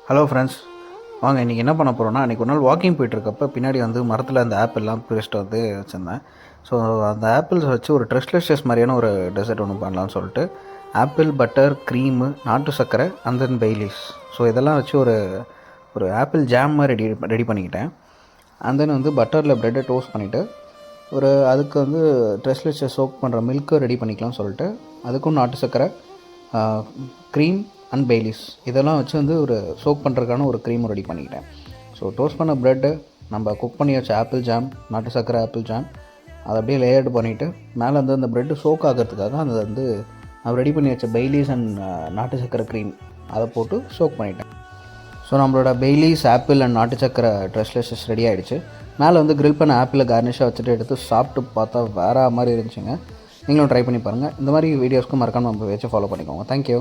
Hello friends, வாங்க இன்றைக்கி என்ன பண்ண போகிறோன்னா, அன்றைக்கி ஒரு நாள் வாக்கிங் போயிட்டுருக்கப்ப பின்னாடி வந்து மரத்தில் அந்த ஆப்பிள்லாம் பிரிச்சுட்டு வந்து வச்சுருந்தேன். ஸோ அந்த ஆப்பிள்ஸ் வச்சு ஒரு ட்ரெஸ்லெஸ் மாதிரியான ஒரு டெசர்ட் ஒன்று பண்ணலான்னு சொல்லிட்டு ஆப்பிள், பட்டர், க்ரீமு, நாட்டு சர்க்கரை அண்ட் தென் பெய்லீஸ், ஸோ இதெல்லாம் வச்சு ஒரு ஒரு ஆப்பிள் ஜாம் மாதிரி ரெடி பண்ணிக்கிட்டேன். அண்ட் தென் வந்து பட்டரில் ப்ரெட்டை டோஸ்ட் பண்ணிவிட்டு அதுக்கு வந்து ட்ரெஸ்லெஸ்ஸை சோக் பண்ணுற மில்க்கை ரெடி பண்ணிக்கலாம்னு சொல்லிட்டு அதுக்கும் நாட்டு சர்க்கரை, க்ரீம் அண்ட் பெய்லீஸ் இதெல்லாம் வச்சு வந்து ஒரு சோக் பண்ணுறதுக்கான ஒரு க்ரீமும் ரெடி பண்ணிக்கிட்டேன். ஸோ டோஸ்ட் பண்ண ப்ரெட்டு, நம்ம குக் பண்ணி வச்ச ஆப்பிள் ஜாம், நாட்டு சர்க்கரை ஆப்பிள் ஜாம் அதை அப்படியே லேயர்டு பண்ணிவிட்டு மேலே வந்து அந்த ப்ரெட்டு சோக் ஆகிறதுக்காக அதை வந்து நான் ரெடி பண்ணி வச்ச பெய்லீஸ் அண்ட் நாட்டு சர்க்கரை க்ரீம் அதை போட்டு சோக் பண்ணிட்டேன். ஸோ நம்மளோட பெய்லீஸ், ஆப்பிள் அண்ட் நாட்டு சர்க்கரை ட்ரெஸ்லெஸஸ் ரெடி ஆகிடுச்சு. மேலே வந்து க்ரில் பண்ண ஆப்பிளை கார்னிஷாக வச்சுட்டு எடுத்து சாப்பிட்டு பார்த்தா வேறு மாதிரி இருந்துச்சுங்க. நீங்களும் ட்ரை பண்ணி பாருங்கள். இந்த மாதிரி வீடியோஸ்க்கு மறக்காமல் நம்ம வச்சு ஃபாலோ பண்ணிக்கோங்க. தேங்க்யூ.